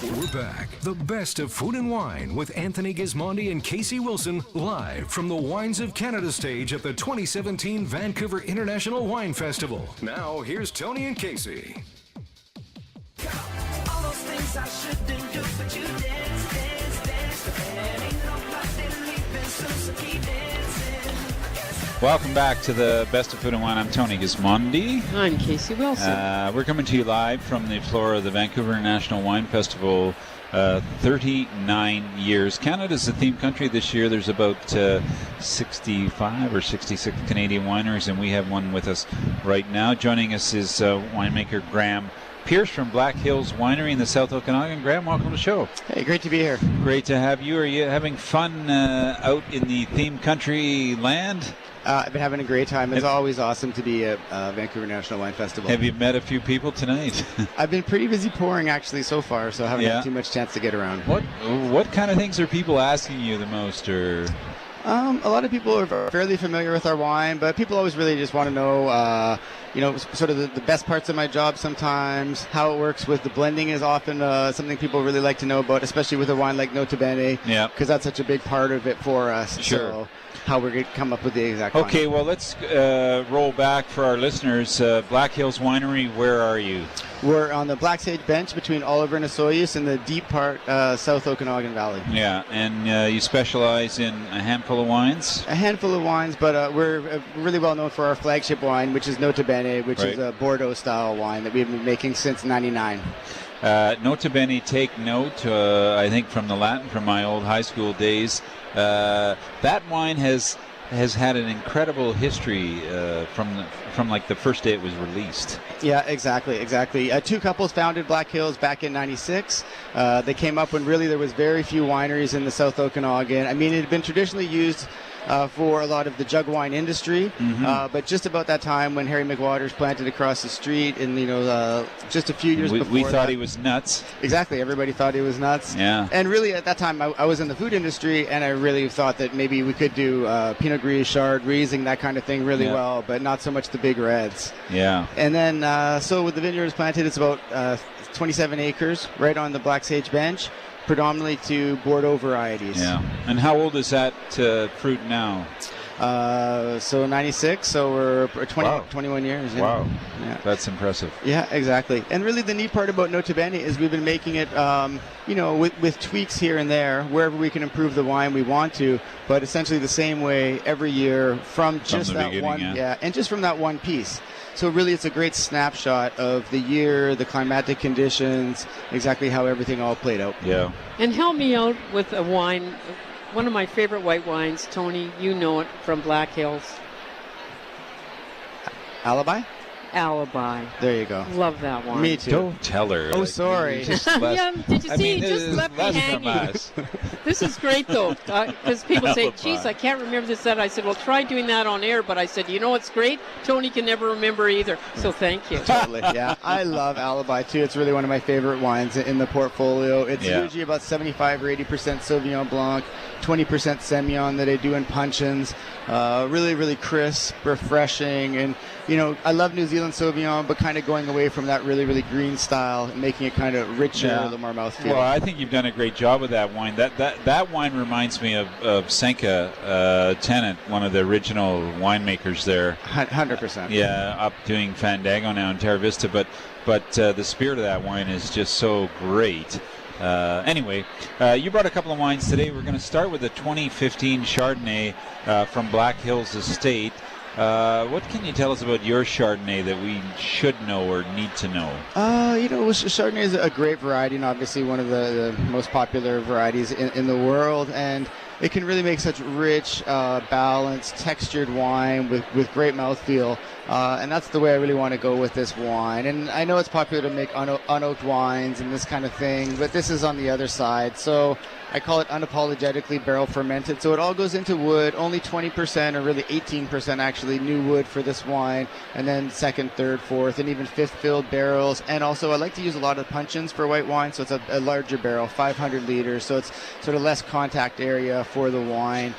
We're back. The best of food and wine with Anthony Gismondi and Kasey Wilson, live from the Wines of Canada stage at the 2017 Vancouver International Wine Festival. Now, here's Tony and Kasey. All those things I shouldn't do, but you dance, dance, dance. And ain't nobody leaving soon, so keep dancing. Welcome back to the Best of Food and Wine. I'm Tony Gismondi. I'm Kasey Wilson. We're coming to you live from the floor of the Vancouver International Wine Festival. 39 years. Canada's the theme country this year. There's about 65 or 66 Canadian wineries, and we have one with us right now. Joining us is winemaker Graham Pierce from Black Hills Winery in the South Okanagan. Graham, welcome to the show. Hey, great to be here. Great to have you. Are you having fun out in the theme country land? I've been having a great time. It's always awesome to be at Vancouver National Wine Festival. Have you met a few people tonight? I've been pretty busy pouring actually so far, so I haven't had too much chance to get around. What kind of things are people asking you the most? Or a lot of people are fairly familiar with our wine, but people always really just want to know, sort of the best parts of my job sometimes. How it works with the blending is often something people really like to know about, especially with a wine like Nota Bene, because that's such a big part of it for us. Sure. So how we're going to come up with the exact Okay, wine. well, let's roll back for our listeners. Black Hills Winery, where are you? We're on the Black Sage Bench between Oliver and Osoyoos in the deep part, South Okanagan Valley. Yeah, and you specialize in a handful of wines? A handful of wines, but we're really well known for our flagship wine, which is Nota Bene, which is a Bordeaux-style wine that we've been making since '99. Nota Bene, take note, I think from the Latin, from my old high school days. That wine has had an incredible history from like the first day it was released. Yeah, exactly. Two couples founded Black Hills back in '96. They came up when really there was very few wineries in the South Okanagan. I mean, it had been traditionally used for a lot of the jug wine industry, but just about that time when Harry McWaters planted across the street, and just a few years before we thought he was nuts. Exactly, everybody thought he was nuts. Yeah. And really, at that time, I was in the food industry, and I really thought that maybe we could do Pinot Gris, Chard, Riesling, that kind of thing really well, but not so much the big reds. Yeah. And then, so with the vineyards planted, it's about 27 acres right on the Black Sage Bench, predominantly to Bordeaux varieties. Yeah. And how old is that fruit now? So 96, so we're 21 years. Yeah. Wow. Yeah. That's impressive. Yeah, exactly. And really the neat part about Nota Bene is we've been making it, with tweaks here and there, wherever we can improve the wine we want to, but essentially the same way every year from just that one, and just from that one piece. So really it's a great snapshot of the year, the climatic conditions, exactly how everything all played out. Yeah. And help me out with a wine, one of my favorite white wines, Tony, you know it, from Black Hills. Alibi? There you go. Love that one. Me too. Don't tell her. Oh, sorry. Yeah, did you see? Just left me hanging. This is great, though, because people say, geez, I can't remember this, that. I said, well, try doing that on air. But I said, you know what's great? Tony can never remember either. So thank you. Totally, yeah. I love Alibi, too. It's really one of my favorite wines in the portfolio. It's usually about 75 or 80% Sauvignon Blanc, 20% Semillon that I do in puncheons. Really, really crisp, refreshing, and I love New Zealand Sauvignon, but kind of going away from that really, really green style and making it kind of richer, a little more mouthfeel. Well, I think you've done a great job with that wine. That wine reminds me of Senka Tennant, one of the original winemakers there. 100%. Yeah, up doing Fandango now in Terra Vista, but the spirit of that wine is just so great. Anyway, you brought a couple of wines today. We're going to start with the 2015 Chardonnay from Black Hills Estate. What can you tell us about your Chardonnay that we should know or need to know? Chardonnay is a great variety, and obviously one of the most popular varieties in the world, and it can really make such rich, balanced, textured wine with great mouthfeel. And that's the way I really want to go with this wine. And I know it's popular to make unoaked wines and this kind of thing, but this is on the other side. So I call it unapologetically barrel fermented. So it all goes into wood, only 20% or really 18% actually new wood for this wine, and then second, third, fourth, and even fifth filled barrels. And also I like to use a lot of puncheons for white wine, so it's a larger barrel, 500 liters, so it's sort of less contact area for the wine.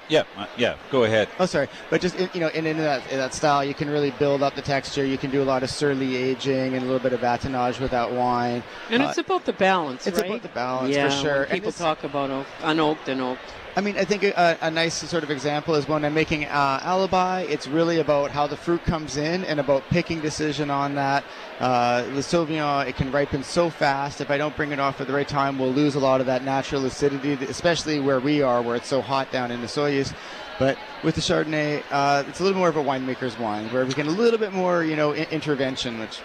Yeah. Go ahead. Oh, sorry, but just in that style, you can really build up the texture. You can do a lot of surly aging and a little bit of batonnage with that wine. And it's about the balance, It's right? about the balance, yeah, for sure. When people talk about unoaked and oaked. I mean, I think a nice sort of example is when I'm making Alibi, it's really about how the fruit comes in and about picking decision on that. The Sauvignon, it can ripen so fast. If I don't bring it off at the right time, we'll lose a lot of that natural acidity, especially where we are, where it's so hot down in the Soyuz. But with the Chardonnay, it's a little more of a winemaker's wine, where we get a little bit more, intervention, which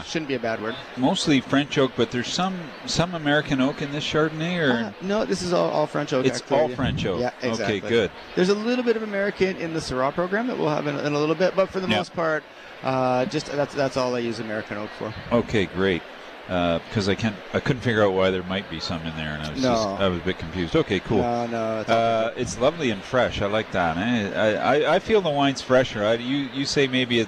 shouldn't be a bad word. Mostly French oak, but there's some American oak in this Chardonnay, or no, this is all French oak. It's actually. all French oak. Yeah, exactly. Okay, good. There's a little bit of American in the Syrah program that we'll have in a little bit, but for the most part, just that's all I use American oak for. Okay, great. Because I couldn't figure out why there might be some in there, and I was a bit confused. Okay, cool. No, it's lovely and fresh. I like that. I feel the wine's fresher. You say maybe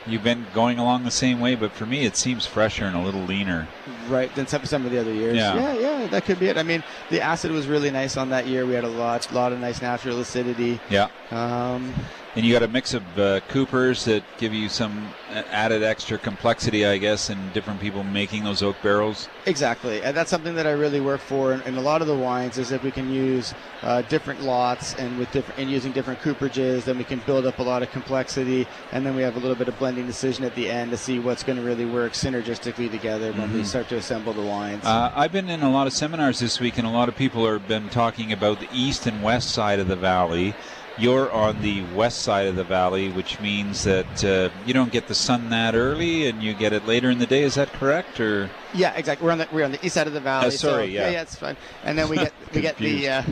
you've been going along the same way, but for me it seems fresher and a little leaner. Right, than some of the other years. Yeah, that could be it. I mean, the acid was really nice on that year. We had a lot of nice natural acidity. Yeah. And you got a mix of Coopers that give you some added extra complexity, I guess, and different people making those oak barrels. Exactly, and that's something that I really work for in a lot of the wines, is if we can use different lots and using different cooperages, then we can build up a lot of complexity, and then we have a little bit of blending decision at the end to see what's going to really work synergistically together when we start to assemble the wines. I've been in a lot of seminars this week, and a lot of people have been talking about the east and west side of the valley. You're on the west side of the valley, which means that you don't get the sun that early, and you get it later in the day. Is that correct, or? Yeah, exactly. We're on the east side of the valley. Yeah, it's fine. And then we get the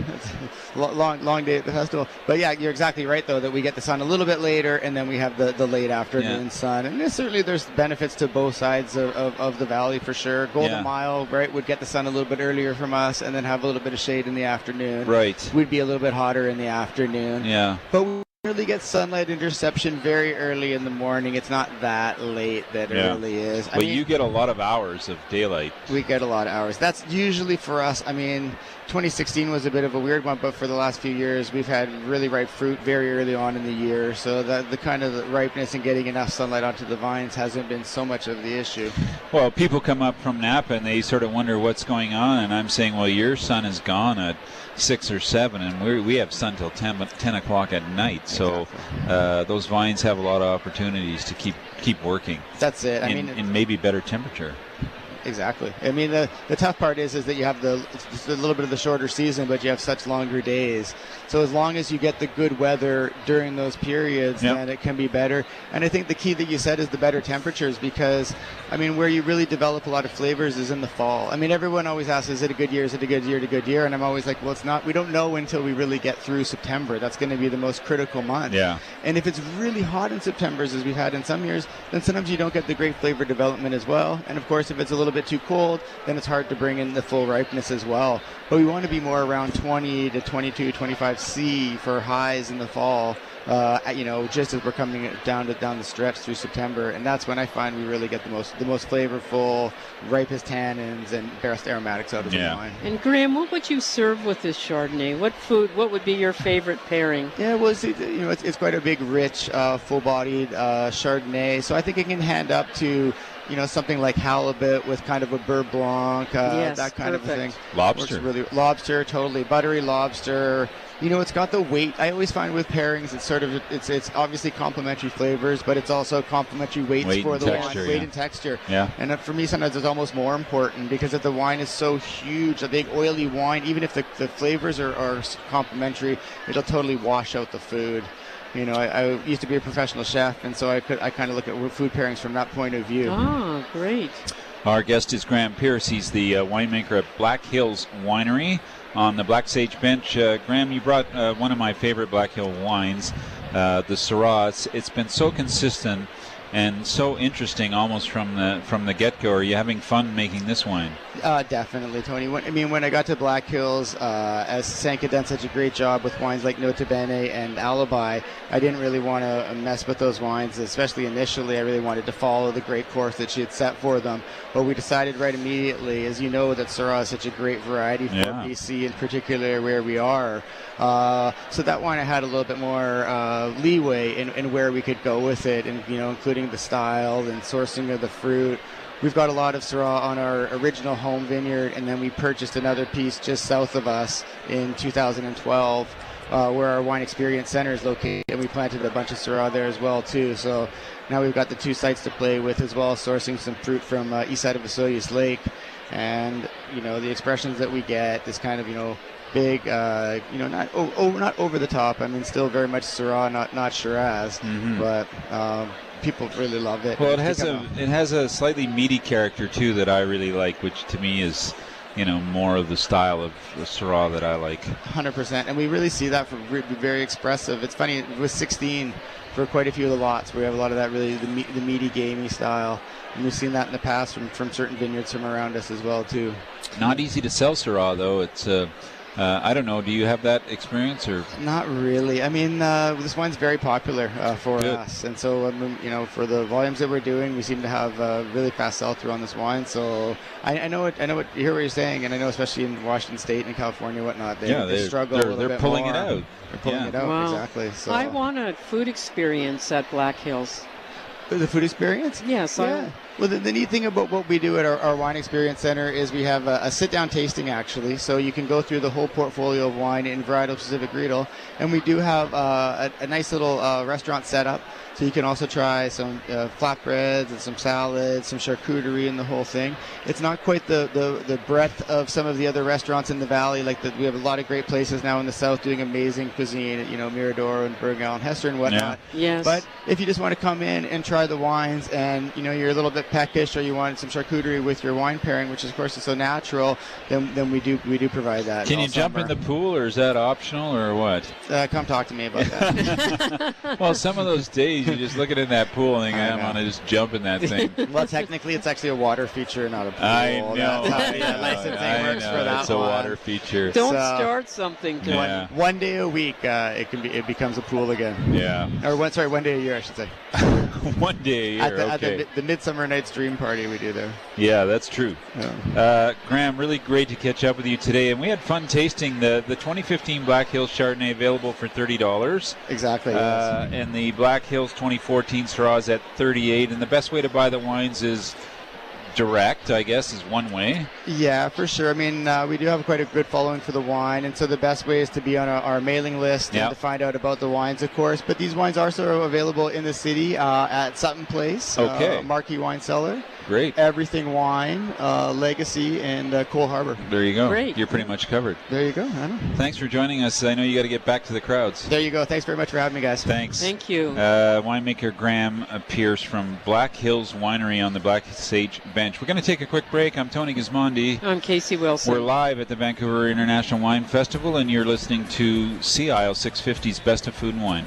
long day at the festival. But yeah, you're exactly right though, that we get the sun a little bit later, and then we have the late afternoon sun. And there's benefits to both sides of the valley for sure. Golden Mile, right, would get the sun a little bit earlier from us, and then have a little bit of shade in the afternoon. Right. We'd be a little bit hotter in the afternoon. Yeah. But we really get sunlight interception very early in the morning. It's not that late that it really is. But you get a lot of hours of daylight. We get a lot of hours. That's usually for us. I mean, 2016 was a bit of a weird one, but for the last few years, we've had really ripe fruit very early on in the year. So that the kind of the ripeness and getting enough sunlight onto the vines hasn't been so much of the issue. Well, people come up from Napa and they sort of wonder what's going on, and I'm saying, well, your sun is gone at 6 or 7, and we have sun till 10 o'clock at night. So those vines have a lot of opportunities to keep working. That's it. In maybe better temperature. Exactly. I mean, the tough part is that you have it's a little bit of the shorter season, but you have such longer days. So as long as you get the good weather during those periods, then it can be better. And I think the key that you said is the better temperatures, because, I mean, where you really develop a lot of flavors is in the fall. I mean, everyone always asks, is it a good year? Is it a good year? Is it a good year? And I'm always like, well, it's not. We don't know until we really get through September. That's going to be the most critical month. Yeah. And if it's really hot in September, as we've had in some years, then sometimes you don't get the great flavor development as well. And of course, if it's a little bit too cold, then it's hard to bring in the full ripeness as well. But we want to be more around 20 to 22, 25 C for highs in the fall, just as we're coming down the stretch through September. And that's when I find we really get the most flavorful, ripest tannins and best aromatics out of the wine. And Graham, what would you serve with this Chardonnay? What would be your favorite pairing? Yeah, well, it's quite a big, rich, full-bodied Chardonnay. So I think it can hand up to something like halibut with kind of a beurre blanc, that kind of thing. Lobster, totally. Buttery lobster. It's got the weight. I always find with pairings, it's obviously complementary flavors, but it's also complementary weights for the wine. Weight and texture. Yeah. And for me, sometimes it's almost more important, because if the wine is so huge, a big oily wine, even if the flavors are complementary, it'll totally wash out the food. I used to be a professional chef, and so I kind of look at food pairings from that point of view. Oh, great. Our guest is Graham Pierce. He's the winemaker at Black Hills Winery on the Black Sage Bench. Graham, you brought one of my favorite Black Hill wines, the Syrah. It's been so consistent and so interesting almost from the get-go. Are you having fun making this wine? Definitely, Tony. When I got to Black Hills, as Sank had done such a great job with wines like Nota Bene and Alibi, I didn't really want to mess with those wines, especially initially. I really wanted to follow the great course that she had set for them. But we decided right immediately, as you know, that Syrah is such a great variety for BC, in particular where we are. So that wine I had a little bit more leeway in where we could go with it, and including the style and sourcing of the fruit. We've got a lot of Syrah on our original home vineyard, and then we purchased another piece just south of us in 2012, where our Wine Experience Center is located, and we planted a bunch of Syrah there as well too. So now we've got the two sites to play with, as well as sourcing some fruit from east side of Vesuvius Lake, and the expressions that we get, this kind of big, not over the top. I mean, still very much Syrah, not Shiraz, but. People really love it. Well, it has a slightly meaty character too that I really like, which to me is, more of the style of the Syrah that I like. 100%, and we really see that very expressive. It's funny, it was 16 for quite a few of the lots. We have a lot of that really the meaty, gamey style, and we've seen that in the past from certain vineyards from around us as well too. Not easy to sell Syrah though. It's I don't know. Do you have that experience or? Not really. I mean, this wine's very popular for us, and so for the volumes that we're doing, we seem to have really fast sell-through on this wine. So I know what you hear what you're saying, and I know especially in Washington State and California, whatnot, they struggle. They're pulling it out. They're pulling it out. Wow. Exactly. So I want a food experience at Black Hills. The food experience? Yes. Yeah. Well, the neat thing about what we do at our Wine Experience Center is we have a sit-down tasting, actually. So you can go through the whole portfolio of wine in varietal-specific Riedel. And we do have a nice little restaurant setup. So you can also try some flatbreads and some salads, some charcuterie and the whole thing. It's not quite the breadth of some of the other restaurants in the valley. We have a lot of great places now in the south doing amazing cuisine, Mirador and Burgal and Hester and whatnot. Yeah. Yes. But if you just want to come in and try the wines and, you're a little bit peckish or you want some charcuterie with your wine pairing, which of course is so natural, then we do provide that. Can you jump in the pool, or is that optional, or what? Come talk to me about that. Well, some of those days you just look at it in that pool and think, I want to just jump in that thing. Well, technically it's actually a water feature, not a pool. I know. That's how the licensing works for that. It's a water feature. Don't start something. One day a week, it becomes a pool again. Yeah. Or one day a year, I should say. One day a year. At the Midsummer Night's Dream party we do there. Yeah, that's true. Yeah. Graham, really great to catch up with you today, and we had fun tasting the 2015 Black Hills Chardonnay, available for $30. Exactly. Yes. And the Black Hills 2014 Syrah is at $38. And the best way to buy the wines is direct, I guess, is one way. Yeah, for sure. I mean, we do have quite a good following for the wine, and so the best way is to be on our mailing list and to find out about the wines, of course. But these wines are also available in the city at Sutton Place, Marquee Wine Cellar. Great. Everything Wine, Legacy, and Cole Harbor. There you go. Great. You're pretty much covered. There you go. I know. Thanks for joining us. I know you got to get back to the crowds. There you go. Thanks very much for having me, guys. Thanks. Thank you. Winemaker Graham Pierce from Black Hills Winery on the Black Sage Bench. We're going to take a quick break. I'm Tony Gismondi. I'm Kasey Wilson. We're live at the Vancouver International Wine Festival, and you're listening to CISL 650's Best of Food and Wine.